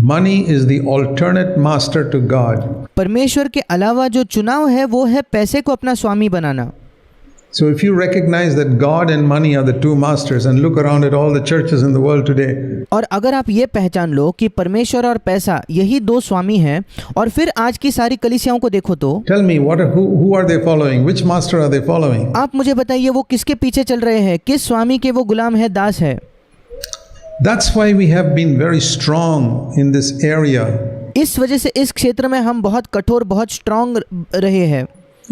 Money is the alternate master to God. परमेश्वर के अलावा जो चुनाव है वो है पैसे को अपना स्वामी बनाना। So if you recognize that God and money are the two masters and look around at all the churches in the world today, और अगर आप ये पहचान लो कि परमेश्वर और पैसा यही दो स्वामी हैं, और फिर आज की सारी कलीसियाओं को देखो तो tell me who are they following? Which master are they following? आप मुझे बताइए वो किसके पीछे चल रहे हैं, किस स्वामी के वो गुलाम है, दास है। That's why we have been very strong in this area. इस वजह से इस क्षेत्र में हम बहुत कठोर, बहुत स्ट्रांग रहे हैं।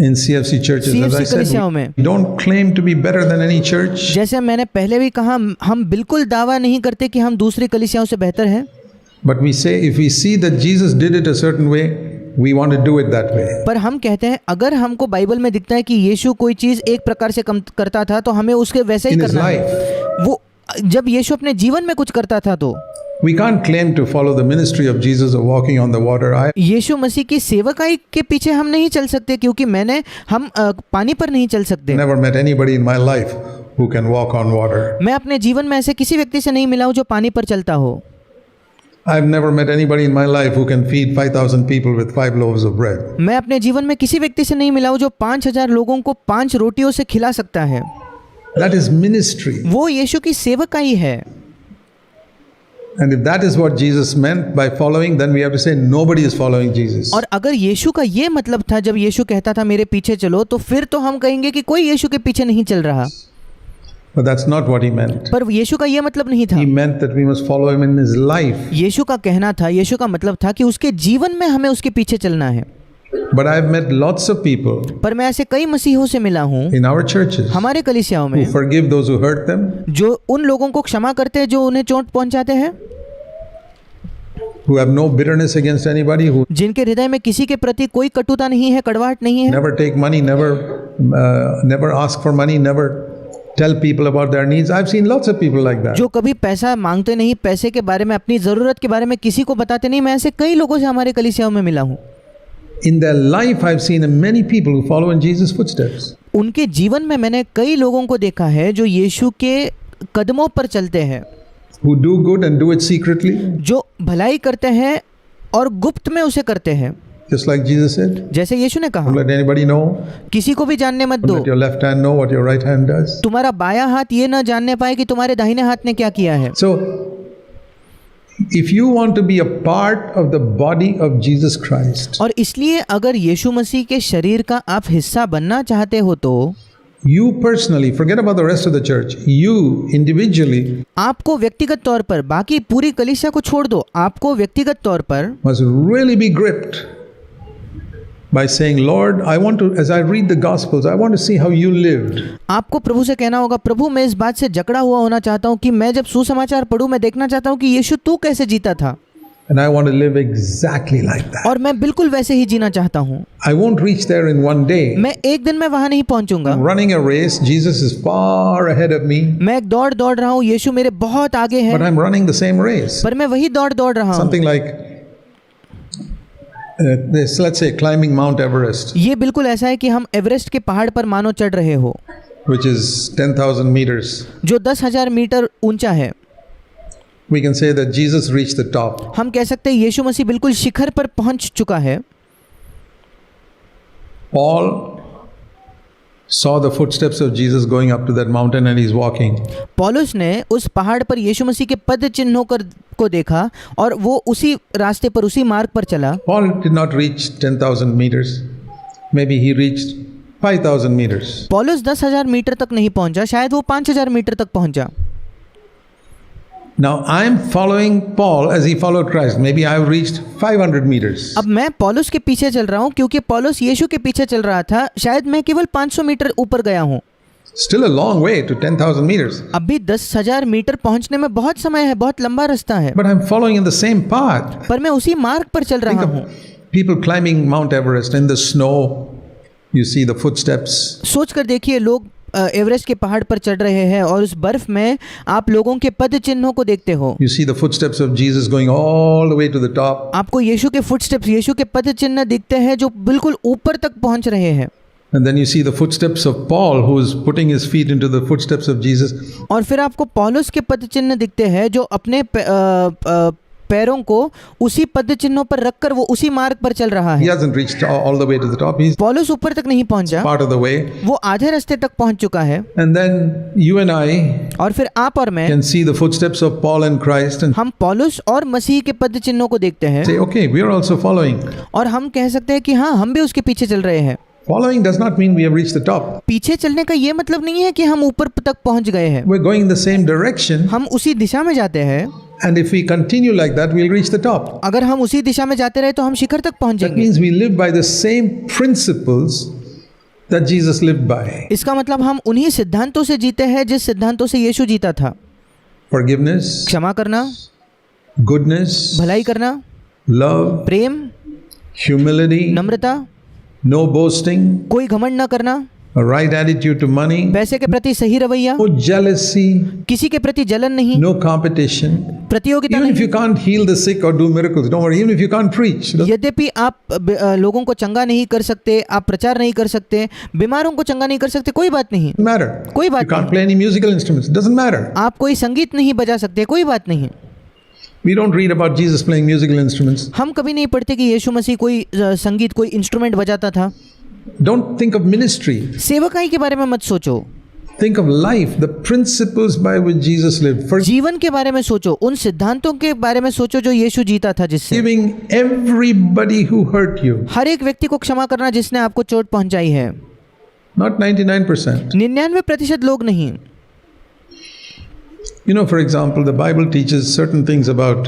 In CFC churches, as I said, we don't claim to be better than any church. जैसे मैंने पहले भी कहा, हम बिल्कुल दावा नहीं करते कि हम दूसरी कलीसियाओं से बेहतर हैं। But we say if we see that Jesus did it a certain way, we want to do it that way. पर हम कहते हैं अगर हमको बाइबल में दिखता है कि यीशु कोई चीज़ एक प्रकार से करता था तो हमें उसके वैसे ही करना है। वो जब यीशु अपने जीवन में कुछ करता था तो We can't claim to follow the ministry of Jesus of walking on the water. यीशु मसीह की सेवकाई के पीछे हम नहीं चल सकते, क्योंकि हम पानी पर नहीं चल सकते। Never met anybody in my life who can walk on water. मैं अपने जीवन में ऐसे किसी व्यक्ति से नहीं मिला हूँ जो पानी पर चलता हो। I've never met anybody in my life who can feed 5,000 people with 5 loaves of bread. मैं अपने जीवन में किसी व्यक्ति से नहीं मिला हूँ जो 5,000 लोगों को 5 रोटियों से खिला सकता है। That is ministry. वो यीशु की सेवकाई है। And if that is what Jesus meant by following, then we have to say nobody is following Jesus. और अगर यीशु का ये मतलब था जब यीशु कहता था मेरे पीछे चलो, तो फिर तो हम कहेंगे कि कोई यीशु के पीछे नहीं चल रहा। But that's not what he meant. पर यीशु का ये मतलब नहीं था। He meant that we must follow him in his life. यीशु का कहना था, यीशु का मतलब था कि उसके जीवन में हमें उसके पीछे चलना है। But I've met lots of people पर मैं ऐसे कई मसीहों से मिला हूँ in our churches हमारे कलीसियाओं में who forgive those who hurt them, जो उन लोगों को क्षमा करते हैं जो उन्हें चोट पहुंचाते हैं, who have no bitterness against anybody, who जिनके हृदय में किसी के प्रति कोई कटुता नहीं है, कड़वाहट नहीं है, never take money, never ask for money, never tell people about their needs. I've seen lots of people like that. जो कभी पैसा मांगते नहीं, पैसे के बारे में, अपनी ज़रूरत के बारे में किसी को बताते नहीं। मैं ऐसे कई लोगों से हमारे कलीसियाओं में मिला हूँ। In their life, I've seen many people who follow in Jesus' footsteps. उनके जीवन में मैंने कई लोगों को देखा है जो यीशु के कदमों पर चलते हैं, who do good and do it secretly, जो भलाई करते हैं और गुप्त में उसे करते हैं, just like Jesus said. जैसे यीशु ने कहा, Don't let anybody know. किसी को भी जानने मत दो। Let your left hand know what your right hand does. तुम्हारा बायां हाथ ये न जानने पाए कि तुम्हारे दाहिने हाथ ने क्या किया है। So, if you want to be a part of the body of Jesus Christ, और इसलिए अगर यीशु मसीह के शरीर का आप हिस्सा बनना चाहते हो तो you personally, forget about the rest of the church, you individually आपको व्यक्तिगत तौर पर, बाकी पूरी कलीसिया को छोड़ दो, आपको व्यक्तिगत तौर पर must really be gripped by saying, Lord, I want to, as I read the Gospels, I want to see how you lived. आपको प्रभु से कहना होगा, प्रभु मैं इस बात से जकड़ा हुआ होना चाहता हूँ कि मैं जब सुसमाचार पढ़ूं, मैं देखना चाहता हूँ कि यीशु तू कैसे जीता था, And I want to live exactly like that. और मैं बिल्कुल वैसे ही जीना चाहता हूँ। I won't reach there in one day. मैं एक दिन में वहाँ नहीं पहुँचूंगा। I'm running a race. Jesus is far ahead of me. मैं एक दौड़ रहा हूँ, यीशु मेरे बहुत आगे है, But I'm running the same race. पर मैं वही दौड़ रहा हूँ। Something like this, let's say climbing Mount Everest, ये बिल्कुल ऐसा है कि हम एवरेस्ट के पहाड़ पर मानो चढ़ रहे हो, which is 10,000 meters. जो 10,000 मीटर ऊंचा है। We can say that Jesus reached the top. हम कह सकते हैं यीशु मसीह बिल्कुल शिखर पर पहुंच चुका है। Paul saw the footsteps of Jesus going up to that mountain and he's walking. पौलुस ने उस पहाड़ पर यीशु मसीह के पद चिन्हों को देखा और वो उसी रास्ते पर, उसी मार्ग पर चला। Paul did not reach 10,000 meters. Maybe he reached 5,000 meters. पौलुस 10,000 मीटर तक नहीं पहुंचा, शायद वो 5,000 मीटर तक पहुंचा। Now I am following Paul as he followed Christ. Maybe I have reached 500 meters. अब मैं पौलुस के पीछे चल रहा हूँ क्योंकि पौलुस यीशु के पीछे चल रहा था, शायद मैं केवल 500 मीटर ऊपर गया हूँ। Still a long way to 10,000 meters. अभी 10,000 मीटर पहुँचने में बहुत समय है, बहुत लंबा रास्ता है, But I'm following in the same path. पर मैं उसी मार्ग पर चल रहा हूँ। People climbing Mount Everest in the snow, you see the footsteps. सोच कर देखिए, लोग एवरेस्ट के पहाड़ पर चढ़ रहे हैं और उस बर्फ में आप लोगों के पद चिन्हों को देखते हो। You see the footsteps of Jesus going all the way to the top. आपको यीशु के फुटस्टेप्स, यीशु के पद चिन्ह दिखते हैं जो बिल्कुल ऊपर तक पहुंच रहे हैं। And then you see the footsteps of Paul who is putting his feet into the footsteps of Jesus. और फिर आपको पौलुस के पद चिन्ह दिखते हैं जो अपने पैरों को उसी पद चिन्हों पर रखकर वो उसी मार्ग पर चल रहा He है। hasn't reached all the way to the top. He's पौलुस ऊपर तक नहीं पहुंचा, part of the way. वो आधे रास्ते तक पहुंच चुका है। And then you and I और फिर आप और मैं can see the footsteps of Paul and Christ and हम पौलुस और मसीह के पद चिन्हों को देखते हैं say, okay, we are also following. और हम कह सकते हैं कि हाँ, हम भी उसके पीछे चल रहे हैं। Following does not mean we have reached the top. पीछे चलने का ये मतलब नहीं है कि हम ऊपर तक पहुंच गए हैं, We're going in the same direction, हम उसी दिशा में जाते हैं। and if we continue like that, we'll reach the top. अगर हम उसी दिशा में जाते रहे तो हम शिखर तक पहुंच That जाएंगे। means we live by the same principles that Jesus lived by. इसका मतलब हम उन्हीं सिद्धांतों से जीते हैं जिस सिद्धांतों से यीशु जीता था। Forgiveness, क्षमा करना, goodness, भलाई करना, love, प्रेम, humility, नम्रता, no boasting, कोई घमंड न करना, a right attitude to money, पैसे के प्रति सही रवैया, no jealousy, किसी के प्रति जलन नहीं, no competition. प्रतियोगिता Even if नहीं। you can't heal the sick or do miracles, don't worry. Even if you can't preach, यद्यपि आप लोगों को चंगा नहीं कर सकते, आप प्रचार नहीं कर सकते, बीमारों को चंगा नहीं कर सकते, कोई बात नहीं, doesn't matter. कोई You बात can't नहीं। play any musical instruments, doesn't matter. आप कोई संगीत नहीं बजा सकते, कोई बात नहीं। We don't read about Jesus playing musical instruments. हम कभी नहीं पढ़ते कि यीशु मसीह कोई संगीत, कोई इंस्ट्रूमेंट बजाता था। Don't think of ministry. सेवकाई के बारे में मत सोचो, Think of life, the principles by which Jesus lived. जीवन के बारे में सोचो, उन सिद्धांतों के बारे में सोचो जो यीशु जीता था, जिससे Forgiving everybody who hurt you. हर एक व्यक्ति को क्षमा करना जिसने आपको चोट पहुंचाई है। Not 99%. 99% लोग नहीं। You know, for example, the Bible teaches certain things about,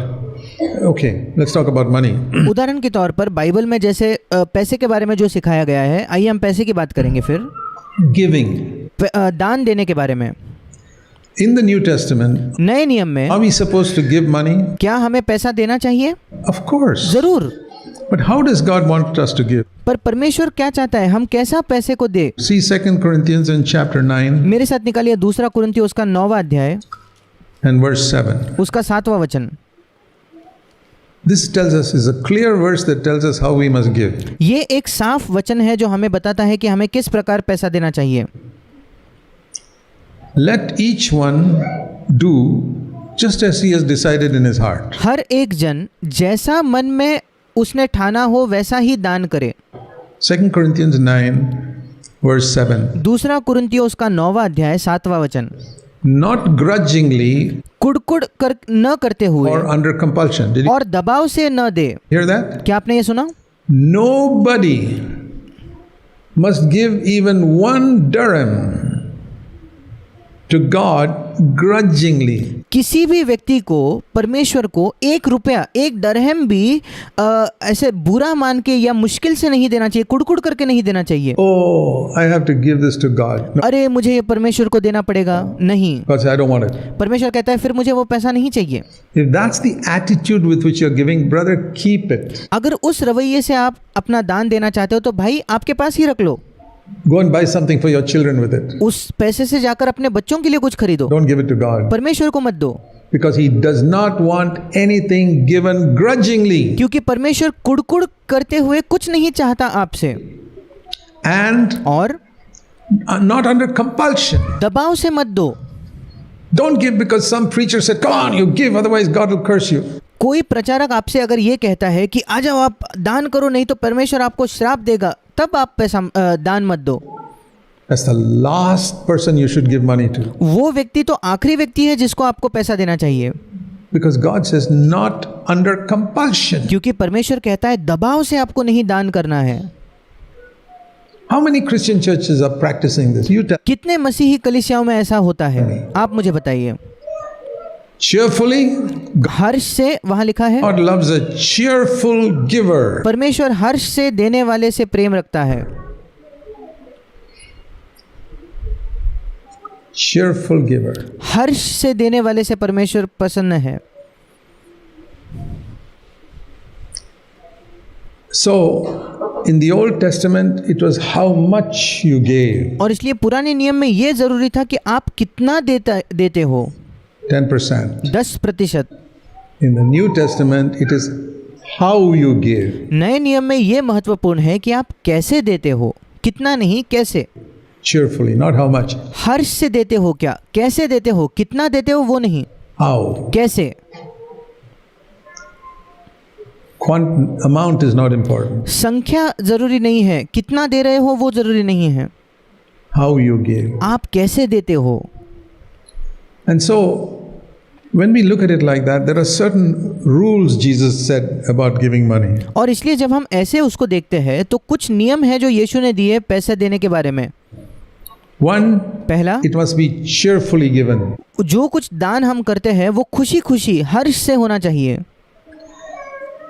okay, let's talk about money. उदाहरण के तौर पर बाइबल में जैसे पैसे के बारे में जो सिखाया गया है, आइए हम पैसे की बात करेंगे। फिर Giving. दान देने के बारे में In the New Testament, नए नियम में are we supposed to give money? क्या हमें पैसा देना चाहिए? Of course. जरूर। But how does God want us to give? पर परमेश्वर क्या चाहता है, हम कैसा पैसे को दे? See 2 Corinthians in chapter 9 मेरे साथ निकालिए 2 कुरिन्थियों उसका 9वां अध्याय and verse 7. उसका 7वां वचन। This tells us, is a clear verse that tells us how we must give. ये एक साफ वचन है जो हमें बताता है कि हमें किस प्रकार पैसा देना चाहिए। Let each one do just as he has decided in his heart. हर एक जन जैसा मन में उसने ठाना हो वैसा ही दान करे। 2 Corinthians 9 verse 7. 2 कुरिन्थियों उसका 9वां अध्याय 7वां वचन। Not grudgingly कुड़कुड़ कर न करते हुए or under compulsion. Did you और दबाव से न दे। hear that? क्या आपने ये सुना? Nobody must give even 1 dirham to God grudgingly. किसी भी व्यक्ति को, परमेश्वर को 1 रुपया, 1 दरहम भी ऐसे बुरा मान के या मुश्किल से नहीं देना चाहिए, कुड़कुड़ करके नहीं देना चाहिए। Oh, I have to give this to God. No, अरे मुझे ये परमेश्वर को देना पड़ेगा, नहीं। because I don't want it. परमेश्वर कहता है फिर मुझे वो पैसा नहीं चाहिए। If that's the attitude with which you're giving, brother, keep it. अगर उस रवैये से आप अपना दान देना चाहते हो तो भाई आपके पास ही रख लो। Go and buy something for your children with it. उस पैसे से जाकर अपने बच्चों के लिए कुछ खरीदो, Don't give it to God. परमेश्वर को मत दो, Because He does not want anything given grudgingly. क्योंकि परमेश्वर कुड़कुड़ करते हुए कुछ नहीं चाहता आपसे, And और not under compulsion. दबाव से मत दो। Don't give because some preacher said, come on, you give, otherwise God will curse you. कोई प्रचारक आपसे अगर ये कहता है कि आ जाओ आप दान करो नहीं तो परमेश्वर आपको श्राप देगा, तब आप पैसा दान मत दो। That's the last person you should give money to. वो व्यक्ति तो आखिरी व्यक्ति है जिसको आपको पैसा देना चाहिए, Because God says not under compulsion. क्योंकि परमेश्वर कहता है दबाव से आपको नहीं दान करना है। How many Christian churches are practicing this? You tell. कितने मसीही कलीसियाओं में ऐसा होता है, आप मुझे बताइए। Cheerfully, हर्ष से वहां लिखा है, God loves a cheerful giver. परमेश्वर हर्ष से देने वाले से प्रेम रखता है। Cheerful giver. हर्ष से देने वाले से परमेश्वर प्रसन्न है। So, in the Old Testament, it was how much you gave. और इसलिए पुराने नियम में ये जरूरी था कि आप कितना देते हो, 10%. 10%। In the New Testament, it is how you give. नए नियम में ये महत्वपूर्ण है कि आप कैसे देते हो, कितना नहीं, कैसे। Cheerfully, not how much. हर्ष से देते हो क्या, कैसे देते हो, कितना देते हो वो नहीं, How. कैसे। Amount is not important. संख्या जरूरी नहीं है, कितना दे रहे हो वो जरूरी नहीं है, How you give. आप कैसे देते हो. And so, when we look at it like that, there are certain rules Jesus said about giving money. और इसलिए जब हम ऐसे उसको देखते हैं तो कुछ नियम है जो यीशु ने दिए पैसे देने के बारे में. One, पहला, it must be cheerfully given. जो कुछ दान हम करते हैं वो खुशी खुशी हर्ष से होना चाहिए.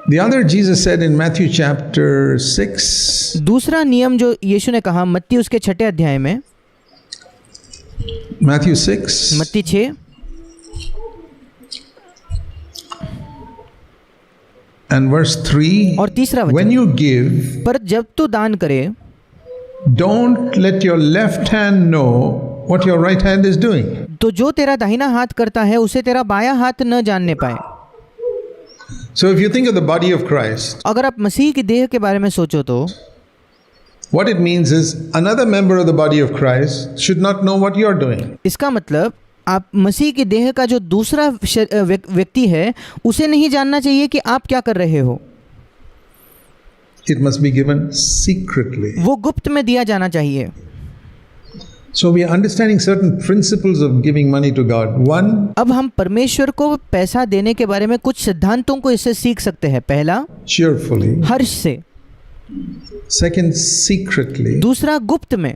The other, Jesus said in Matthew chapter 6, दूसरा नियम जो यीशु ने कहा मत्ती उसके 6 अध्याय में, Matthew 6, मत्ती 6 and verse 3, और तीसरा when वचन, you give, पर जब तू दान करे don't let your left hand know what your right hand is doing. तो जो तेरा दाहिना हाथ करता है उसे तेरा बायां हाथ न जानने पाए. So if you think of the body of Christ, अगर आप मसीह की देह के बारे में सोचो तो what it means is another member of the body of Christ should not know what you are doing. इसका मतलब आप मसीह की देह का जो दूसरा व्यक्ति है उसे नहीं जानना चाहिए कि आप क्या कर रहे हो. It must be given secretly. वो गुप्त में दिया जाना चाहिए. So we are understanding certain principles of giving money to God. One, अब हम परमेश्वर को पैसा देने के बारे में कुछ सिद्धांतों को इससे सीख सकते हैं. पहला, cheerfully. हर्ष से. Second, secretly. दूसरा, गुप्त में.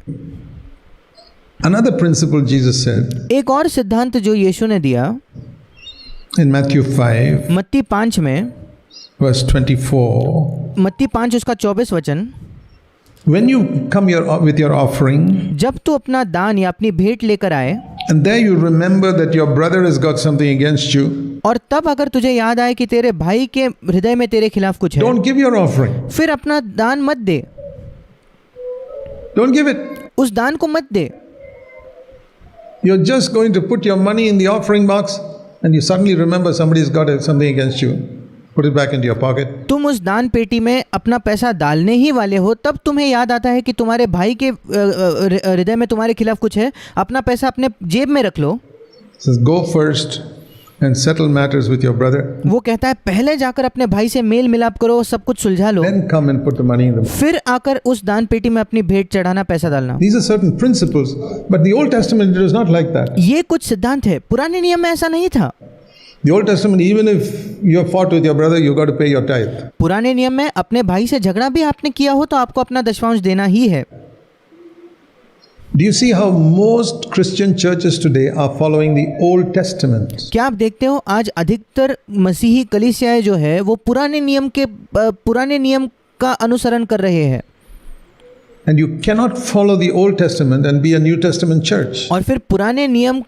Another principle Jesus said एक और सिद्धांत जो यीशु ने दिया in Matthew 5, मत्ती 5 में, verse 24, मत्ती 5 उसका 24 वचन, when you come with your offering, जब तू अपना दान या अपनी भेंट लेकर आए and there you remember that your brother has got something against you, और तब अगर तुझे याद आए कि तेरे भाई के हृदय में तेरे खिलाफ कुछ है, don't give your offering. फिर अपना दान मत दे. Don't give it. उस दान को मत दे. You're just going to put your money in the offering box and you suddenly remember somebody's got something against you. Put it back into your pocket. तुम उस दान पेटी में अपना पैसा डालने ही वाले हो, तब तुम्हें याद आता है कि तुम्हारे भाई के हृदय में तुम्हारे खिलाफ कुछ है. अपना पैसा अपने जेब में रख लो. Says go first and settle matters with your brother. वो कहता है पहले जाकर अपने भाई से मेल मिलाप करो, सब कुछ सुलझा लो, Then come and put the money in the. फिर आकर उस दान पेटी में अपनी भेंट चढ़ाना, पैसा डालना. These are certain principles, but the Old Testament it was not like that. ये कुछ सिद्धांत है. पुराने नियम में ऐसा नहीं था. The Old Testament, even if you have fought with your brother, you got to pay your tithe. पुराने नियम में अपने भाई से झगड़ा भी आपने किया हो तो आपको अपना दशमांश देना ही है. Do you see how most Christian churches today are following the Old Testament? क्या आप देखते हो आज अधिकतर मसीही कलीसियाएं जो है वो पुराने नियम का अनुसरण कर रहे हैं. And you cannot follow the Old Testament and be a New Testament church. और फिर पुराने नियम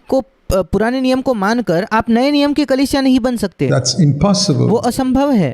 को मानकर आप नए नियम की कलीसिया नहीं बन सकते. That's impossible. वो असंभव है.